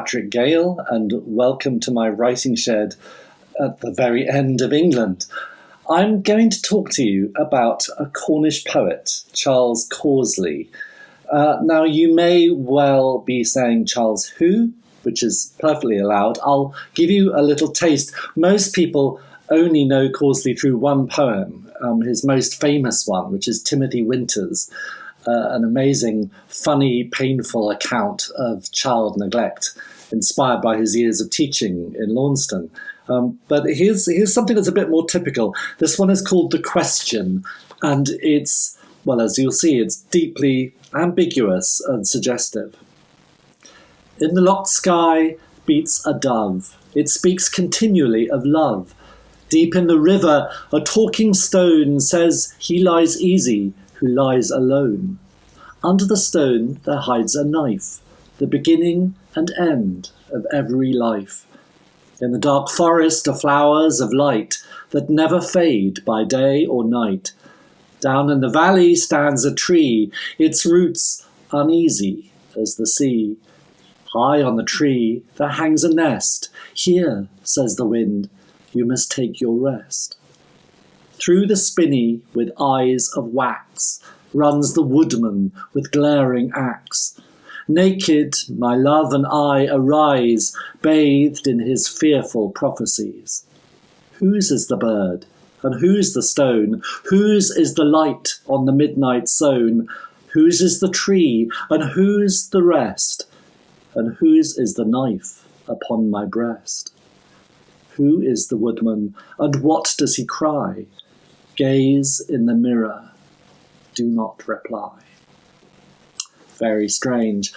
Patrick Gale, and welcome to my writing shed at the very end of England. I'm going to talk to you about a Cornish poet, Charles Causley. Now, you may well be saying Charles who, which is perfectly allowed. I'll give you a little taste. Most people only know Causley through one poem, his most famous one, which is Timothy Winter's, an amazing, funny, painful account of child neglect, inspired by his years of teaching in Launceston. But here's something that's a bit more typical. This one is called The Question, and it's, well, as you'll see, it's deeply ambiguous and suggestive. In the locked sky beats a dove. It speaks continually of love. Deep in the river, a talking stone says he lies easy who lies alone. Under the stone there hides a knife, the beginning and end of every life. In the dark forest are flowers of light that never fade by day or night. Down in the valley stands a tree, its roots uneasy as the sea. High on the tree there hangs a nest. Here, says the wind, you must take your rest. Through the spinney with eyes of wax runs the woodman with glaring axe. Naked, my love and I arise, bathed in his fearful prophecies. Whose is the bird, and whose the stone? Whose is the light on the midnight sown? Whose is the tree, and whose the rest? And whose is the knife upon my breast? Who is the woodman, and what does he cry? Gaze in the mirror, do not reply. Very strange.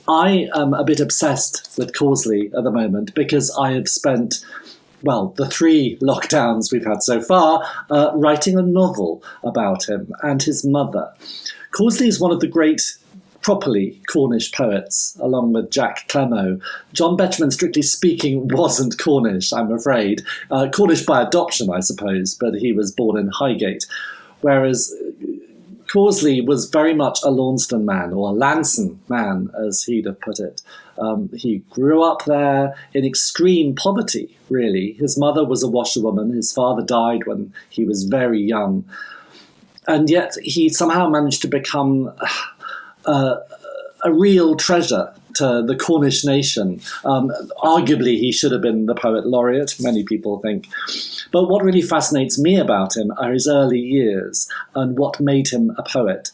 I am a bit obsessed with Causley at the moment because I have spent, well, the 3 lockdowns we've had so far, writing a novel about him and his mother. Causley is one of the great properly Cornish poets, along with Jack Clemo. John Betjeman, strictly speaking, wasn't Cornish, I'm afraid. Cornish by adoption, I suppose, but he was born in Highgate. Whereas Causley was very much a Launceston man, or a Lanson man, as he'd have put it. He grew up there in extreme poverty, really. His mother was a washerwoman. His father died when he was very young. And yet he somehow managed to become a real treasure to the Cornish nation. Arguably, he should have been the poet laureate, many people think. But what really fascinates me about him are his early years and what made him a poet.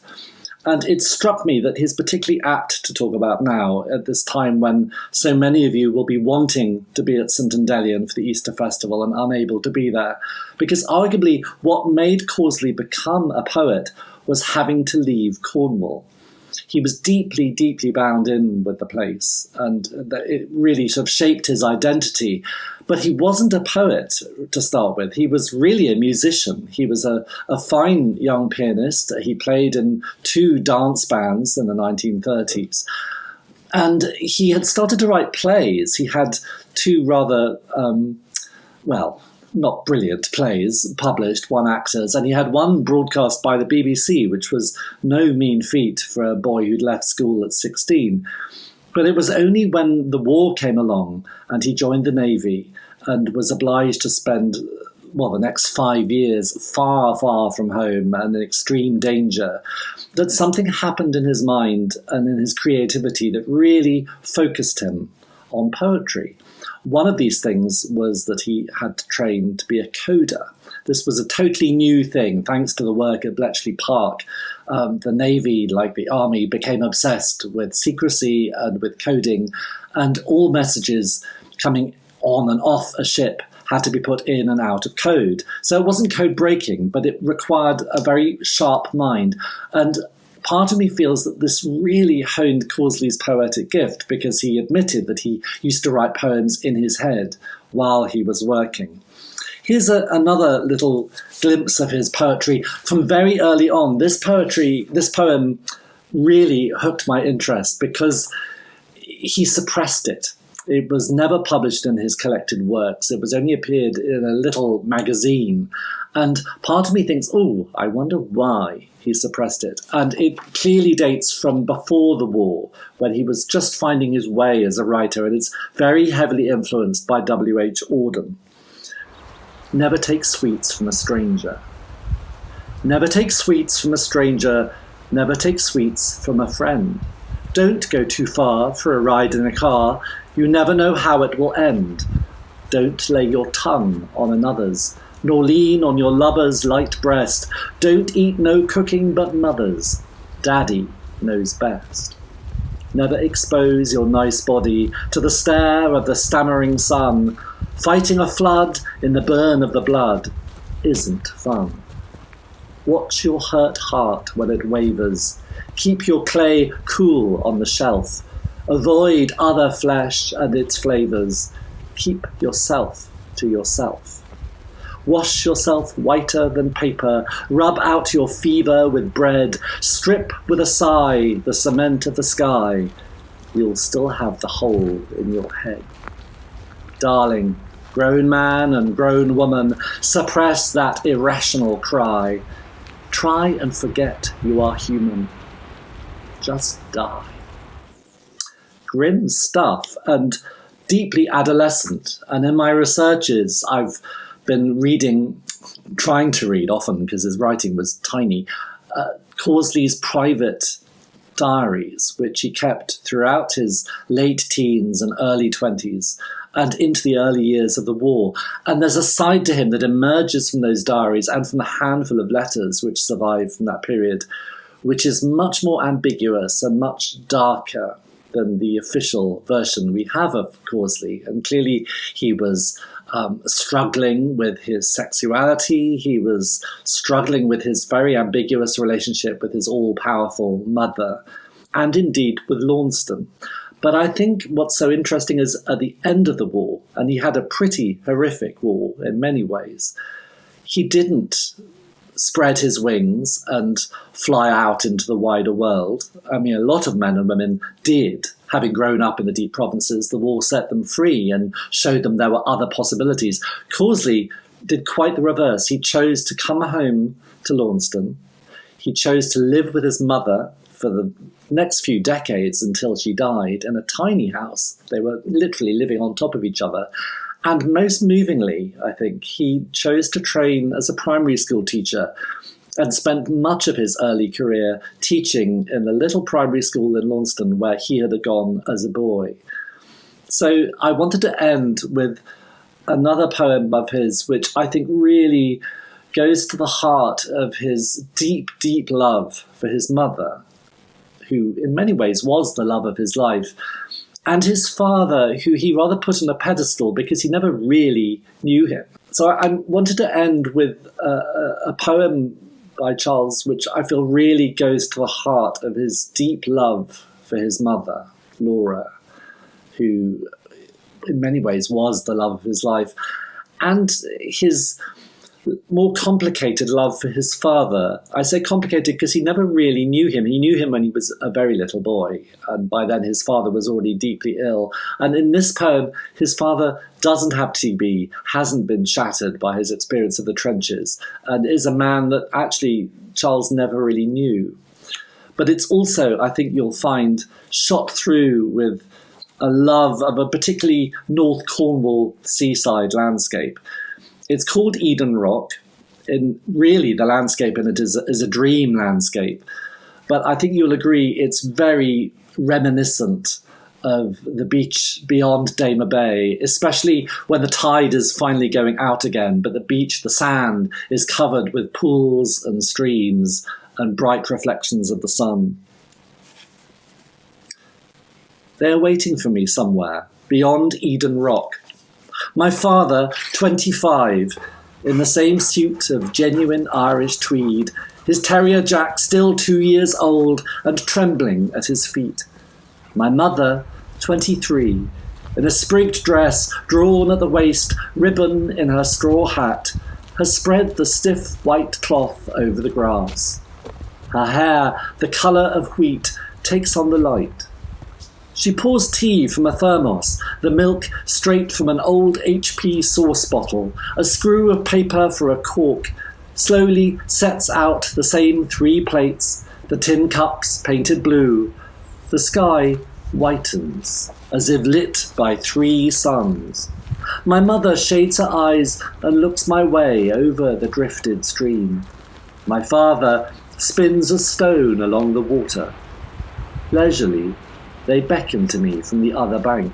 And it struck me that he's particularly apt to talk about now, at this time when so many of you will be wanting to be at St Endellion for the Easter Festival and unable to be there. Because arguably, what made Causley become a poet was having to leave Cornwall. He was deeply, deeply bound in with the place, and it really sort of shaped his identity. But he wasn't a poet to start with. He was really a musician. He was a fine young pianist. He played in 2 dance bands in the 1930s. And he had started to write plays. He had 2 rather, not brilliant plays published, one actors, and he had one broadcast by the BBC, which was no mean feat for a boy who'd left school at 16. But it was only when the war came along and he joined the Navy and was obliged to spend, the next 5 years far, far from home and in extreme danger, that something happened in his mind and in his creativity that really focused him on poetry. One of these things was that he had to train to be a coder. This was a totally new thing, thanks to the work at Bletchley Park. The Navy, like the Army, became obsessed with secrecy and with coding, and all messages coming on and off a ship had to be put in and out of code. So it wasn't code breaking, but it required a very sharp mind. And part of me feels that this really honed Causley's poetic gift, because he admitted that he used to write poems in his head while he was working. Here's another little glimpse of his poetry from very early on. This poem really hooked my interest because he suppressed it. It was never published in his collected works. It was only appeared in a little magazine. And part of me thinks, I wonder why he suppressed it. And it clearly dates from before the war, when he was just finding his way as a writer, and it's very heavily influenced by W.H. Auden. Never take sweets from a stranger. Never take sweets from a stranger. Never take sweets from a friend. Don't go too far for a ride in a car. You never know how it will end. Don't lay your tongue on another's, nor lean on your lover's light breast. Don't eat no cooking but mother's. Daddy knows best. Never expose your nice body to the stare of the stammering sun. Fighting a flood in the burn of the blood isn't fun. Watch your hurt heart when it wavers. Keep your clay cool on the shelf. Avoid other flesh and its flavours. Keep yourself to yourself. Wash yourself whiter than paper. Rub out your fever with bread. Strip with a sigh the cement of the sky. You'll still have the hole in your head. Darling, grown man and grown woman, suppress that irrational cry. Try and forget you are human. Just die. Grim stuff and deeply adolescent. And in my researches, I've been trying to read often because his writing was tiny, Causley's private diaries, which he kept throughout his late teens and early 20s and into the early years of the war. And there's a side to him that emerges from those diaries and from the handful of letters which survive from that period, which is much more ambiguous and much darker than the official version we have of Causley. And clearly he was struggling with his sexuality. He was struggling with his very ambiguous relationship with his all-powerful mother, and indeed with Launceston. But I think what's so interesting is at the end of the war, and he had a pretty horrific war in many ways, he didn't spread his wings and fly out into the wider world. I mean, a lot of men and women did. Having grown up in the deep provinces, the war set them free and showed them there were other possibilities. Causley did quite the reverse. He chose to come home to Launceston. He chose to live with his mother for the next few decades until she died in a tiny house. They were literally living on top of each other. And most movingly, I think, he chose to train as a primary school teacher and spent much of his early career teaching in the little primary school in Launceston where he had gone as a boy. So I wanted to end with another poem of his, which I think really goes to the heart of his deep, deep love for his mother, who in many ways was the love of his life, and his father, who he rather put on a pedestal because he never really knew him. So I wanted to end with a poem by Charles, which I feel really goes to the heart of his deep love for his mother, Laura, who in many ways was the love of his life, and his more complicated love for his father. I say complicated because he never really knew him. He knew him when he was a very little boy, and by then his father was already deeply ill. And in this poem, his father doesn't have TB, hasn't been shattered by his experience of the trenches, and is a man that actually Charles never really knew. But it's also, I think you'll find, shot through with a love of a particularly North Cornwall seaside landscape. It's called Eden Rock, and really the landscape in it is a dream landscape. But I think you'll agree it's very reminiscent of the beach beyond Damer Bay, especially when the tide is finally going out again, but the beach, the sand, is covered with pools and streams and bright reflections of the sun. They're waiting for me somewhere, beyond Eden Rock. My father, 25, in the same suit of genuine Irish tweed, his terrier Jack still 2 years old and trembling at his feet. My mother, 23, in a sprigged dress drawn at the waist, ribbon in her straw hat, has spread the stiff white cloth over the grass. Her hair, the colour of wheat, takes on the light. She pours tea from a thermos, the milk straight from an old HP sauce bottle, a screw of paper for a cork, slowly sets out the same 3 plates, the tin cups painted blue. The sky whitens, as if lit by 3 suns. My mother shades her eyes and looks my way over the drifted stream. My father spins a stone along the water. Leisurely, they beckon to me from the other bank.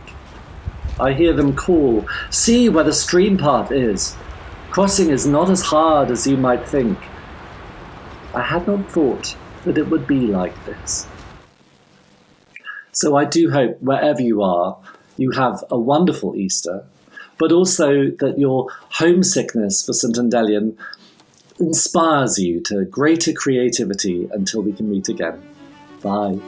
I hear them call, "See where the stream path is. Crossing is not as hard as you might think." I had not thought that it would be like this. So I do hope wherever you are, you have a wonderful Easter, but also that your homesickness for St. Endelion inspires you to greater creativity until we can meet again. Bye.